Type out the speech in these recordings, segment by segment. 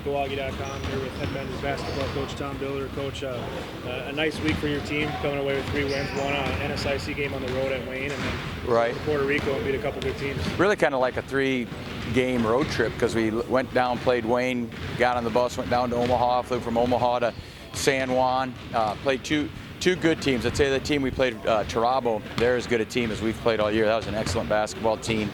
Milwaukee.com here with head men's basketball coach Tom Billeter. Coach, a nice week for your team, coming away with 3 wins, one on an NSIC game on the road at Wayne, and then right. Puerto Rico and beat a couple good teams. Really kind of like a 3-game road trip, because we went down, played Wayne, got on the bus, went down to Omaha, flew from Omaha to San Juan, played two good teams. I'd say the team we played, Turabo, they're as good a team as we've played all year. That was an excellent basketball team.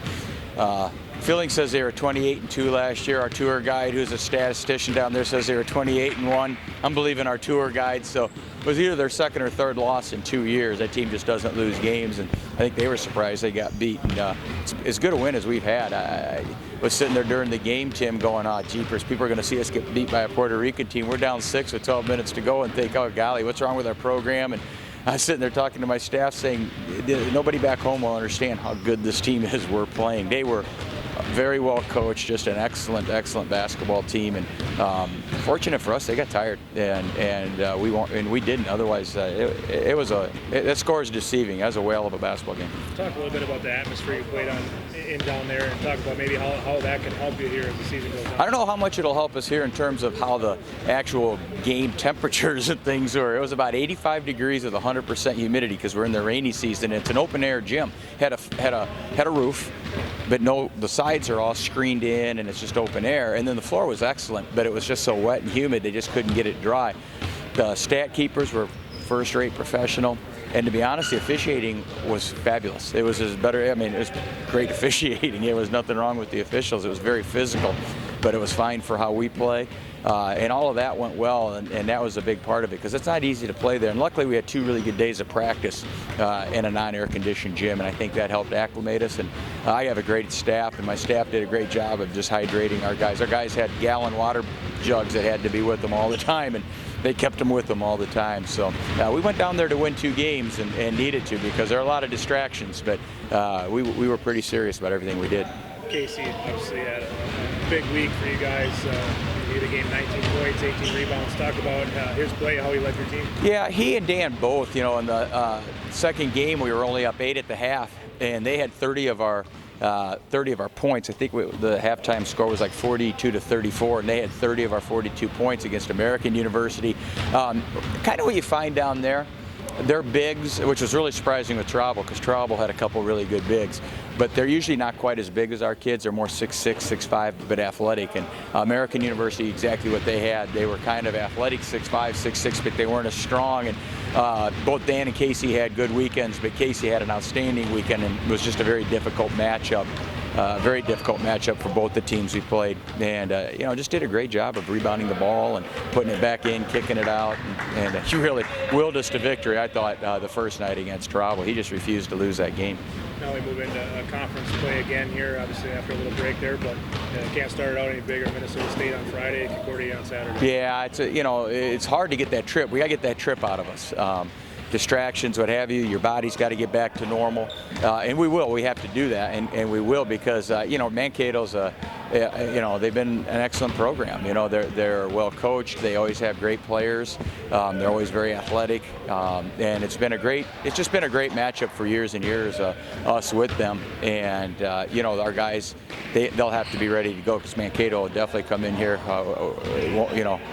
Feeling says they were 28-2 last year. Our tour guide, who's a statistician down there, says they were 28-1. I'm believing our tour guide. So it was either their second or third loss in 2 years. That team just doesn't lose games, and I think they were surprised they got beat. And, it's as good a win as we've had. I was sitting there during the game, Tim, going, jeepers, people are going to see us get beat by a Puerto Rican team. We're down 6 with 12 minutes to go and think, oh, golly, what's wrong with our program? And I was sitting there talking to my staff saying, nobody back home will understand how good this team is we're playing. They were very well coached, just an excellent basketball team, and fortunate for us, they got tired, and we didn't. Otherwise, that score is deceiving. That was a whale of a basketball game. Talk a little bit about the atmosphere you played in down there, and talk about maybe how that can help you here as the season goes on. I don't know how much it'll help us here in terms of how the actual game temperatures and things were. It was about 85 degrees with 100% humidity because we're in the rainy season. It's an open air gym. Had a roof, but the sides are all screened in, and it's just open air. And then the floor was excellent, but it was just so wet and humid they just couldn't get it dry. The stat keepers were first-rate professional, and to be honest, the officiating was fabulous. It was it was great officiating. There was nothing wrong with the officials. It was very physical, but it was fine for how we play. And all of that went well, and that was a big part of it, because it's not easy to play there. And luckily we had 2 really good days of practice in a non-air conditioned gym, and I think that helped acclimate us. And I have a great staff, and my staff did a great job of just hydrating our guys. Our guys had gallon water jugs that had to be with them all the time, and they kept them with them all the time. So we went down there to win 2 games and needed to, because there are a lot of distractions, but we were pretty serious about everything we did. Casey obviously had a big week for you guys. You had a game, 19 points, 18 rebounds. Talk about his play, how he led your team. Yeah, he and Dan both. You know, in the second game we were only up 8 at the half, and they had 30 of our points. I think the halftime score was like 42-34, and they had 30 of our 42 points against American University. Kind of what you find down there. They're bigs, which was really surprising with Turabo, because Turabo had a couple really good bigs, but they're usually not quite as big as our kids. They're more 6'6", 6'5", but athletic. And American University, exactly what they had. They were kind of athletic, 6'5", 6'6", but they weren't as strong. And both Dan and Casey had good weekends, but Casey had an outstanding weekend, and it was just a very difficult matchup. Very difficult matchup for both the teams we played, and just did a great job of rebounding the ball and putting it back in, kicking it out, and he really willed us to victory. I thought the first night against Turabo, he just refused to lose that game. Now we move into conference play again here, obviously after a little break there, but can't start it out any bigger. Minnesota State on Friday, Concordia on Saturday. Yeah, it's hard to get that trip. We got to get that trip out of us. Distractions, what have you, your body's got to get back to normal, and we will. We have to do that, and we will, because Mankato's they've been an excellent program. They're well coached. They always have great players. They're always very athletic, and it's just been a great matchup for years and years, us with them. And our guys, they'll have to be ready to go, because Mankato will definitely come in here,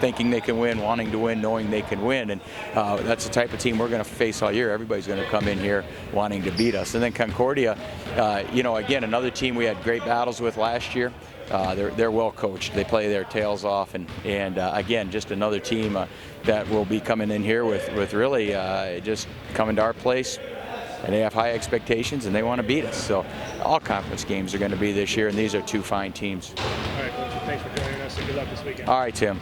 thinking they can win, wanting to win, knowing they can win, and that's the type of team we're going to face all year. Everybody's going to come in here wanting to beat us. And then Concordia, again, another team we had great battles with last year. They're well coached. They play their tails off, and again, just another team that will be coming in here with really just coming to our place, and they have high expectations and they want to beat us. So all conference games are going to be this year, and these are 2 fine teams. All right, Coach, thanks for joining us, and good luck this weekend. All right, Tim.